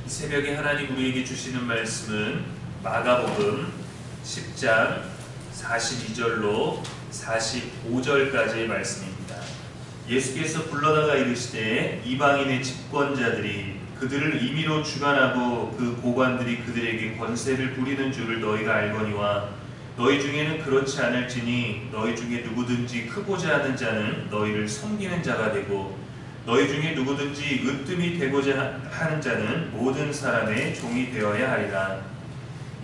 이 새벽에 하나님 우리에게 주시는 말씀은 마가복음 10장 42절로 45절까지의 말씀입니다. 예수께서 불러다가 이르시되 이방인의 집권자들이 그들을 임의로 주관하고 그 고관들이 그들에게 권세를 부리는 줄을 너희가 알거니와 너희 중에는 그렇지 않을지니 너희 중에 누구든지 크고자 하는 자는 너희를 섬기는 자가 되고 너희 중에 누구든지 으뜸이 되고자 하는 자는 모든 사람의 종이 되어야 하리라.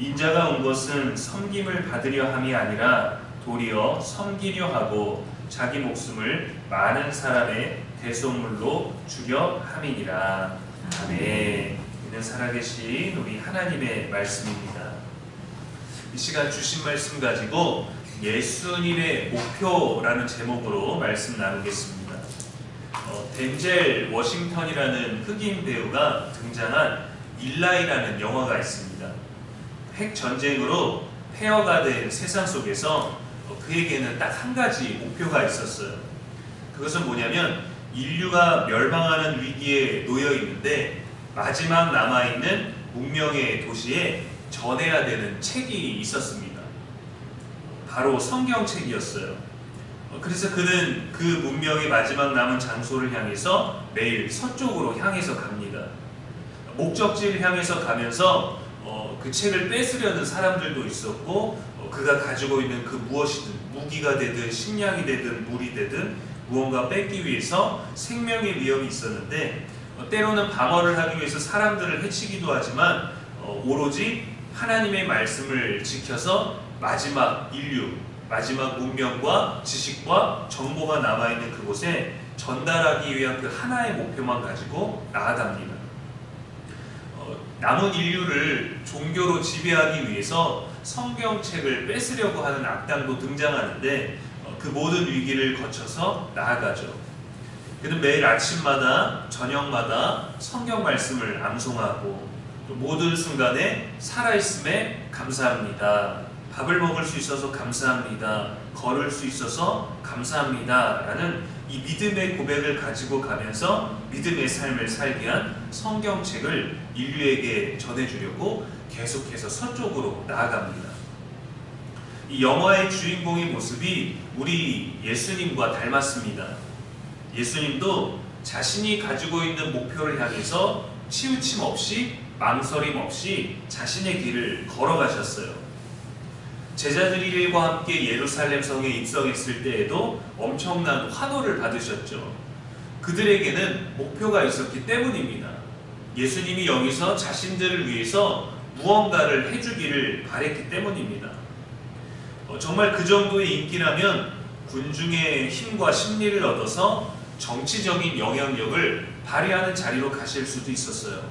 인자가 온 것은 섬김을 받으려 함이 아니라 도리어 섬기려 하고 자기 목숨을 많은 사람의 대속물로 주려 함이니라. 아멘. 이는 살아계신 우리 하나님의 말씀입니다. 이 시간 주신 말씀 가지고 예수님의 목표라는 제목으로 말씀 나누겠습니다. 덴젤 워싱턴이라는 흑인 배우가 등장한 일라이라는 영화가 있습니다. 핵전쟁으로 폐허가 된 세상 속에서 그에게는 딱 한 가지 목표가 있었어요. 그것은 뭐냐면 인류가 멸망하는 위기에 놓여 있는데 마지막 남아있는 문명의 도시에 전해야 되는 책이 있었습니다. 바로 성경책이었어요. 그래서 그는 그 문명의 마지막 남은 장소를 향해서 매일 서쪽으로 향해서 갑니다. 목적지를 향해서 가면서 그 책을 뺏으려는 사람들도 있었고 그가 가지고 있는 그 무엇이든 무기가 되든 식량이 되든 물이 되든 무언가 뺏기 위해서 생명의 위험이 있었는데 때로는 방어를 하기 위해서 사람들을 해치기도 하지만 오로지 하나님의 말씀을 지켜서 마지막 인류 마지막 문명과 지식과 정보가 남아있는 그곳에 전달하기 위한 그 하나의 목표만 가지고 나아갑니다. 남은 인류를 종교로 지배하기 위해서 성경책을 뺏으려고 하는 악당도 등장하는데 그 모든 위기를 거쳐서 나아가죠. 그는 매일 아침마다 저녁마다 성경 말씀을 암송하고 또 모든 순간에 살아있음에 감사합니다. 밥을 먹을 수 있어서 감사합니다. 걸을 수 있어서 감사합니다. 라는 이 믿음의 고백을 가지고 가면서 믿음의 삶을 살게 한 성경책을 인류에게 전해주려고 계속해서 서쪽으로 나아갑니다. 이 영화의 주인공의 모습이 우리 예수님과 닮았습니다. 예수님도 자신이 가지고 있는 목표를 향해서 치우침 없이 망설임 없이 자신의 길을 걸어가셨어요. 제자들이 일과 함께 예루살렘 성에 입성했을 때에도 엄청난 환호를 받으셨죠. 그들에게는 목표가 있었기 때문입니다. 예수님이 여기서 자신들을 위해서 무언가를 해주기를 바랬기 때문입니다. 정말 그 정도의 인기라면 군중의 힘과 심리를 얻어서 정치적인 영향력을 발휘하는 자리로 가실 수도 있었어요.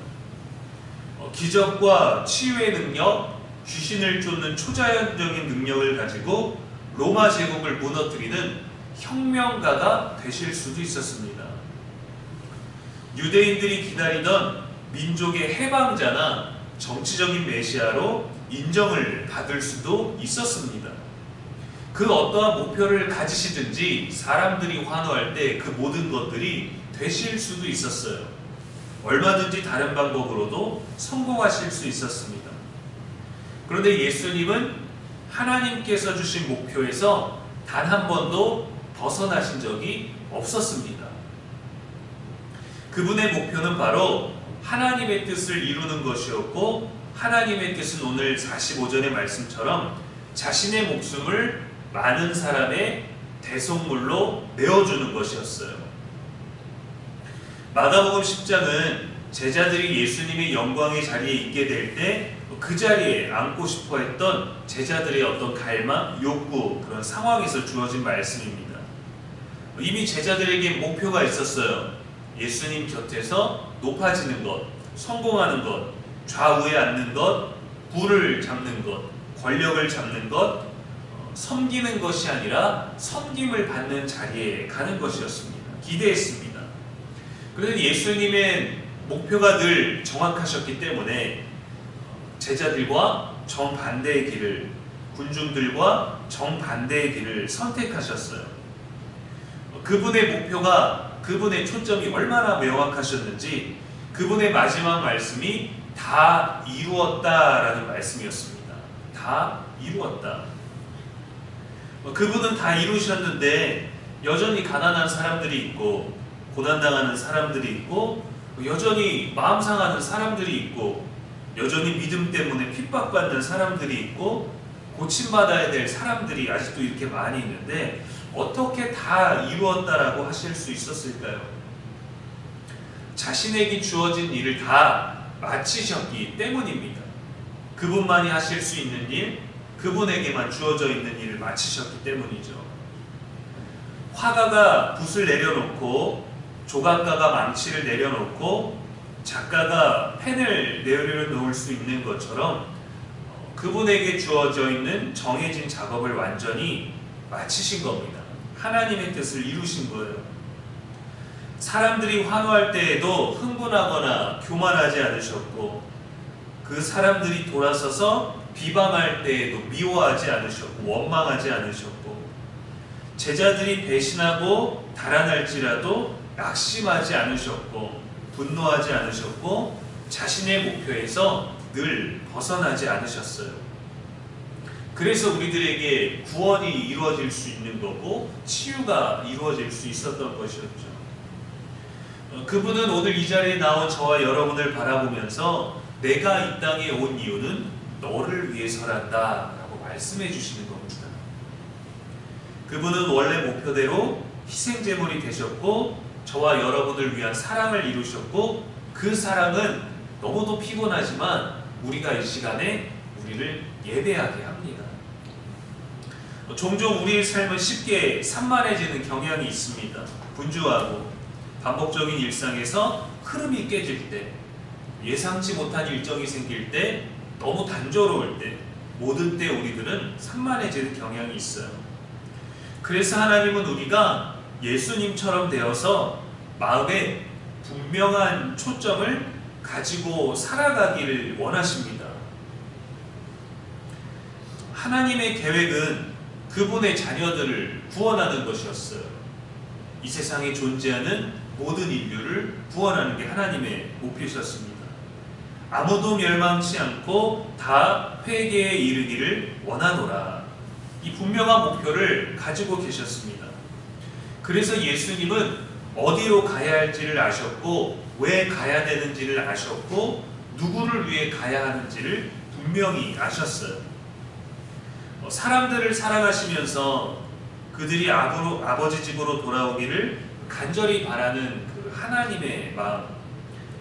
기적과 치유의 능력, 귀신을 쫓는 초자연적인 능력을 가지고 로마 제국을 무너뜨리는 혁명가가 되실 수도 있었습니다. 유대인들이 기다리던 민족의 해방자나 정치적인 메시아로 인정을 받을 수도 있었습니다. 그 어떠한 목표를 가지시든지 사람들이 환호할 때 그 모든 것들이 되실 수도 있었어요. 얼마든지 다른 방법으로도 성공하실 수 있었습니다. 그런데 예수님은 하나님께서 주신 목표에서 단 한 번도 벗어나신 적이 없었습니다. 그분의 목표는 바로 하나님의 뜻을 이루는 것이었고 하나님의 뜻은 오늘 45절의 말씀처럼 자신의 목숨을 많은 사람의 대속물로 내어주는 것이었어요. 마가복음 10장은 제자들이 예수님의 영광의 자리에 있게 될 때 그 자리에 앉고 싶어 했던 제자들의 어떤 갈망, 욕구, 그런 상황에서 주어진 말씀입니다. 이미 제자들에게 목표가 있었어요. 예수님 곁에서 높아지는 것, 성공하는 것, 좌우에 앉는 것, 부를 잡는 것, 권력을 잡는 것, 섬기는 것이 아니라 섬김을 받는 자리에 가는 것이었습니다. 기대했습니다. 그런데 예수님의 목표가 늘 정확하셨기 때문에 제자들과 정반대의 길을, 군중들과 정반대의 길을 선택하셨어요. 그분의 목표가, 그분의 초점이 얼마나 명확하셨는지 그분의 마지막 말씀이 다 이루었다라는 말씀이었습니다. 다 이루었다. 그분은 다 이루셨는데 여전히 가난한 사람들이 있고 고난당하는 사람들이 있고 여전히 마음 상하는 사람들이 있고 여전히 믿음 때문에 핍박받는 사람들이 있고 고침받아야 될 사람들이 아직도 이렇게 많이 있는데 어떻게 다 이루었다라고 하실 수 있었을까요? 자신에게 주어진 일을 다 마치셨기 때문입니다. 그분만이 하실 수 있는 일, 그분에게만 주어져 있는 일을 마치셨기 때문이죠. 화가가 붓을 내려놓고 조각가가 망치를 내려놓고 작가가 펜을 내려놓을 수 있는 것처럼 그분에게 주어져 있는 정해진 작업을 완전히 마치신 겁니다. 하나님의 뜻을 이루신 거예요. 사람들이 환호할 때에도 흥분하거나 교만하지 않으셨고 그 사람들이 돌아서서 비방할 때에도 미워하지 않으셨고 원망하지 않으셨고 제자들이 배신하고 달아날지라도 낙심하지 않으셨고 분노하지 않으셨고 자신의 목표에서 늘 벗어나지 않으셨어요. 그래서 우리들에게 구원이 이루어질 수 있는 거고 치유가 이루어질 수 있었던 것이었죠. 그분은 오늘 이 자리에 나온 저와 여러분을 바라보면서 내가 이 땅에 온 이유는 너를 위해서란다 라고 말씀해 주시는 겁니다. 그분은 원래 목표대로 희생제물이 되셨고 저와 여러분을 위한 사랑을 이루셨고 그 사랑은 너무도 피곤하지만 우리가 이 시간에 우리를 예배하게 합니다. 종종 우리의 삶은 쉽게 산만해지는 경향이 있습니다. 분주하고 반복적인 일상에서 흐름이 깨질 때, 예상치 못한 일정이 생길 때, 너무 단조로울 때, 모든 때 우리들은 산만해지는 경향이 있어요. 그래서 하나님은 우리가 예수님처럼 되어서 마음에 분명한 초점을 가지고 살아가기를 원하십니다. 하나님의 계획은 그분의 자녀들을 구원하는 것이었어요. 이 세상에 존재하는 모든 인류를 구원하는 게 하나님의 목표셨습니다. 아무도 멸망치 않고 다 회개에 이르기를 원하노라. 이 분명한 목표를 가지고 계셨습니다. 그래서 예수님은 어디로 가야 할지를 아셨고 왜 가야 되는지를 아셨고 누구를 위해 가야 하는지를 분명히 아셨어요. 사람들을 사랑하시면서 그들이 아버지 집으로 돌아오기를 간절히 바라는 그 하나님의 마음,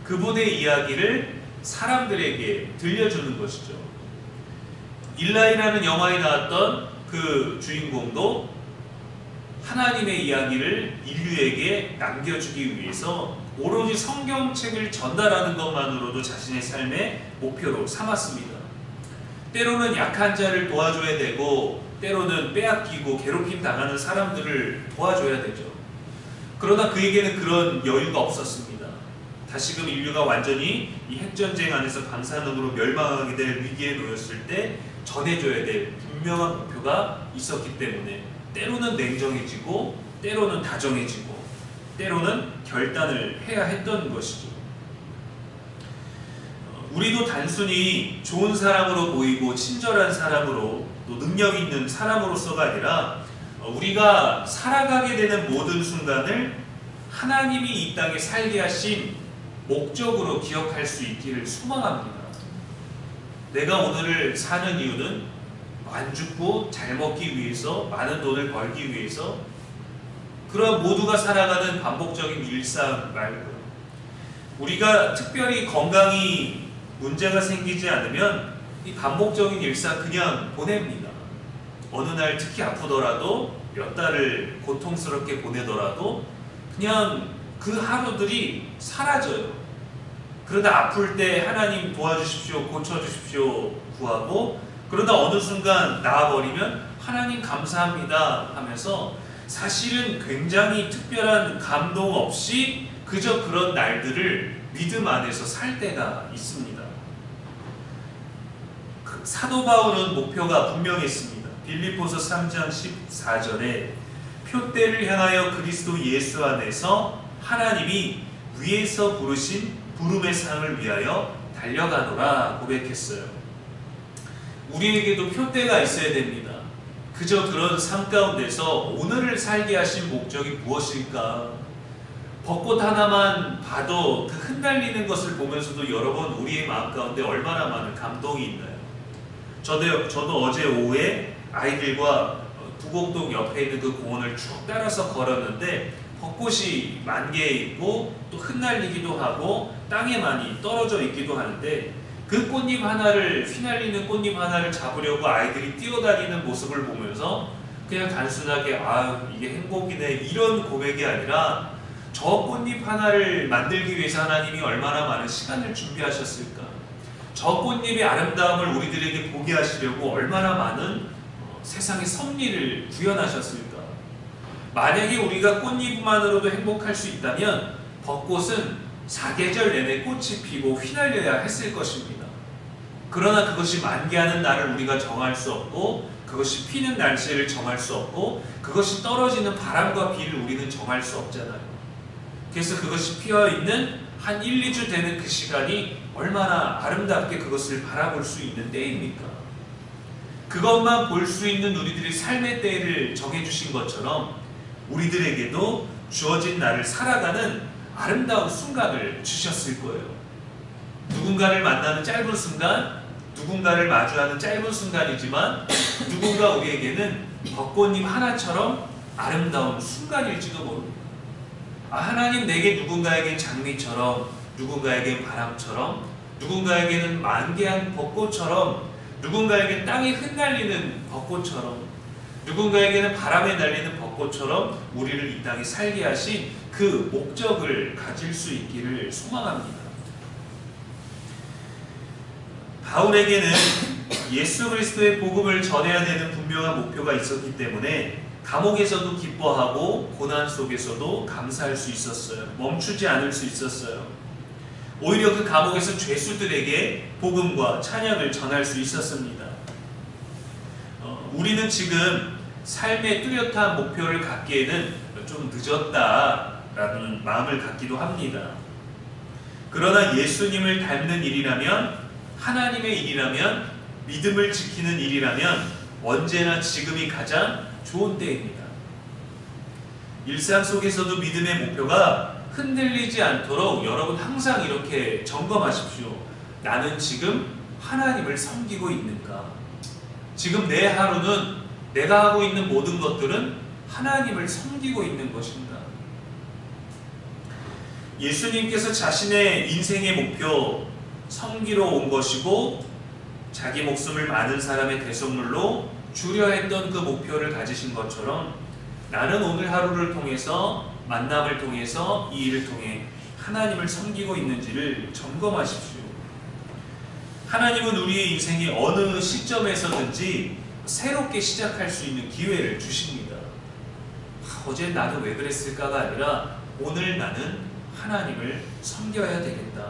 그분의 이야기를 사람들에게 들려주는 것이죠. 일라이라는 영화에 나왔던 그 주인공도 하나님의 이야기를 인류에게 남겨주기 위해서 오로지 성경책을 전달하는 것만으로도 자신의 삶의 목표로 삼았습니다. 때로는 약한 자를 도와줘야 되고 때로는 빼앗기고 괴롭힘 당하는 사람들을 도와줘야 되죠. 그러나 그에게는 그런 여유가 없었습니다. 다시금 인류가 완전히 이 핵전쟁 안에서 방사능으로 멸망하게 될 위기에 놓였을 때 전해줘야 될 분명한 목표가 있었기 때문에 때로는 냉정해지고 때로는 다정해지고 때로는 결단을 해야 했던 것이죠. 우리도 단순히 좋은 사람으로 보이고 친절한 사람으로 또 능력 있는 사람으로서가 아니라 우리가 살아가게 되는 모든 순간을 하나님이 이 땅에 살게 하신 목적으로 기억할 수 있기를 소망합니다. 내가 오늘을 사는 이유는 안 죽고 잘 먹기 위해서, 많은 돈을 벌기 위해서, 그런 모두가 살아가는 반복적인 일상 말고 우리가 특별히 건강이 문제가 생기지 않으면 이 반복적인 일상 그냥 보냅니다. 어느 날 특히 아프더라도 몇 달을 고통스럽게 보내더라도 그냥 그 하루들이 사라져요. 그러다 아플 때 하나님 도와주십시오, 고쳐주십시오 구하고 그러다 어느 순간 나아버리면 하나님 감사합니다 하면서 사실은 굉장히 특별한 감동 없이 그저 그런 날들을 믿음 안에서 살 때가 있습니다. 사도 바울은 목표가 분명했습니다. 빌립보서 3장 14절에 표대를 향하여 그리스도 예수 안에서 하나님이 위에서 부르신 부름의 상을 위하여 달려가노라 고백했어요. 우리에게도 표대가 있어야 됩니다. 그저 그런 삶 가운데서 오늘을 살게 하신 목적이 무엇일까? 벚꽃 하나만 봐도 그 흩날리는 것을 보면서도 여러분 우리의 마음 가운데 얼마나 많은 감동이 있나요? 저도 어제 오후에 아이들과 부곡동 옆에 있는 그 공원을 쭉 따라서 걸었는데 벚꽃이 만개해 있고 또 흩날리기도 하고 땅에 많이 떨어져 있기도 하는데 그 꽃잎 하나를 휘날리는 꽃잎 하나를 잡으려고 아이들이 뛰어다니는 모습을 보면서 그냥 단순하게 아 이게 행복이네 이런 고백이 아니라 저 꽃잎 하나를 만들기 위해서 하나님이 얼마나 많은 시간을 준비하셨을까? 저 꽃잎의 아름다움을 우리들에게 보게 하시려고 얼마나 많은 세상의 섭리를 구현하셨을까? 만약에 우리가 꽃잎만으로도 행복할 수 있다면 벚꽃은 사계절 내내 꽃이 피고 휘날려야 했을 것입니다. 그러나 그것이 만개하는 날을 우리가 정할 수 없고 그것이 피는 날씨를 정할 수 없고 그것이 떨어지는 바람과 비를 우리는 정할 수 없잖아요. 그래서 그것이 피어있는 한 1, 2주 되는 그 시간이 얼마나 아름답게 그것을 바라볼 수 있는 때입니까? 그것만 볼 수 있는 우리들의 삶의 때를 정해주신 것처럼 우리들에게도 주어진 날을 살아가는 아름다운 순간을 주셨을 거예요. 누군가를 만나는 짧은 순간, 누군가를 마주하는 짧은 순간이지만 누군가 우리에게는 벚꽃잎 하나처럼 아름다운 순간일지도 모릅니다. 하나님 내게 누군가에겐 장미처럼, 누군가에겐 바람처럼, 누군가에게는 만개한 벚꽃처럼, 누군가에겐 땅이 흩날리는 벚꽃처럼, 누군가에게는 바람에 날리는 벚꽃처럼 우리를 이 땅에 살게 하신 그 목적을 가질 수 있기를 소망합니다. 바울에게는 예수 그리스도의 복음을 전해야 되는 분명한 목표가 있었기 때문에 감옥에서도 기뻐하고 고난 속에서도 감사할 수 있었어요. 멈추지 않을 수 있었어요. 오히려 그 감옥에서 죄수들에게 복음과 찬양을 전할 수 있었습니다. 우리는 지금 삶의 뚜렷한 목표를 갖기에는 좀 늦었다라는 마음을 갖기도 합니다. 그러나 예수님을 닮는 일이라면, 하나님의 일이라면, 믿음을 지키는 일이라면 언제나 지금이 가장 좋은 때입니다. 일상 속에서도 믿음의 목표가 흔들리지 않도록 여러분 항상 이렇게 점검하십시오. 나는 지금 하나님을 섬기고 있는가? 지금 내 하루는 내가 하고 있는 모든 것들은 하나님을 섬기고 있는 것인가? 예수님께서 자신의 인생의 목표 섬기러 온 것이고 자기 목숨을 많은 사람의 대속물로 주려 했던 그 목표를 가지신 것처럼 나는 오늘 하루를 통해서 만남을 통해서 이 일을 통해 하나님을 섬기고 있는지를 점검하십시오. 하나님은 우리의 인생의 어느 시점에서든지 새롭게 시작할 수 있는 기회를 주십니다. 어제 나는 왜 그랬을까가 아니라 오늘 나는 하나님을 섬겨야 되겠다.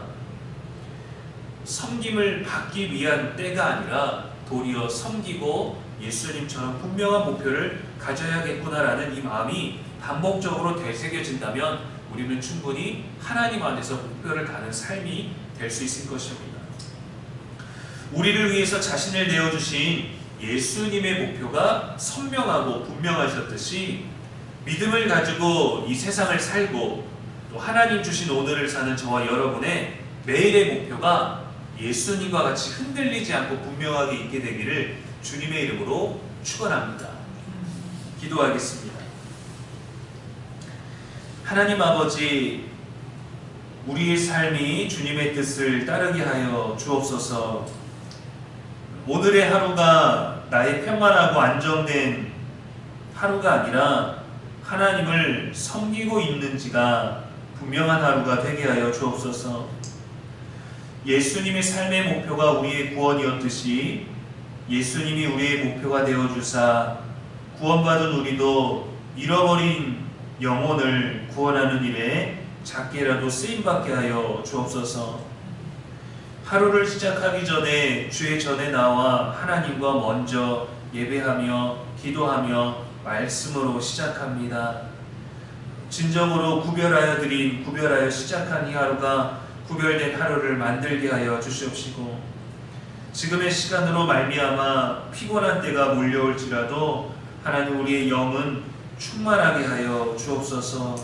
섬김을 받기 위한 때가 아니라 도리어 섬기고 예수님처럼 분명한 목표를 가져야겠구나라는 이 마음이 반복적으로 되새겨진다면 우리는 충분히 하나님 안에서 목표를 가는 삶이 될 수 있을 것입니다. 우리를 위해서 자신을 내어주신 예수님의 목표가 선명하고 분명하셨듯이 믿음을 가지고 이 세상을 살고 또 하나님 주신 오늘을 사는 저와 여러분의 매일의 목표가 예수님과 같이 흔들리지 않고 분명하게 있게 되기를 주님의 이름으로 축원합니다. 기도하겠습니다. 하나님 아버지, 우리의 삶이 주님의 뜻을 따르게 하여 주옵소서. 오늘의 하루가 나의 평안하고 안정된 하루가 아니라 하나님을 섬기고 있는지가 분명한 하루가 되게 하여 주옵소서. 예수님의 삶의 목표가 우리의 구원이었듯이 예수님이 우리의 목표가 되어주사 구원받은 우리도 잃어버린 영혼을 구원하는 일에 작게라도 쓰임받게 하여 주옵소서. 하루를 시작하기 전에 주의 전에 나와 하나님과 먼저 예배하며 기도하며 말씀으로 시작합니다. 진정으로 구별하여 시작한 이 하루가 구별된 하루를 만들게 하여 주시옵시고, 지금의 시간으로 말미암아 피곤한 때가 몰려올지라도 하나님 우리의 영은 충만하게 하여 주옵소서.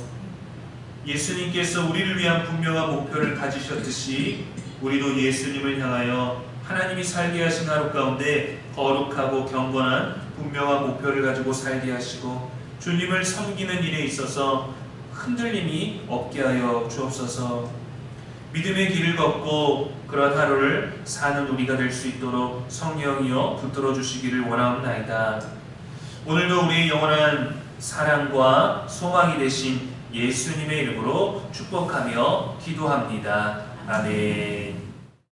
예수님께서 우리를 위한 분명한 목표를 가지셨듯이 우리도 예수님을 향하여 하나님이 살게 하신 하루 가운데 거룩하고 경건한 분명한 목표를 가지고 살게 하시고, 주님을 섬기는 일에 있어서 흔들림이 없게 하여 주옵소서. 믿음의 길을 걷고 그런 하루를 사는 우리가 될 수 있도록 성령이여 붙들어 주시기를 원하옵나이다. 오늘도 우리의 영원한 사랑과 소망이 되신 예수님의 이름으로 축복하며 기도합니다. 아멘.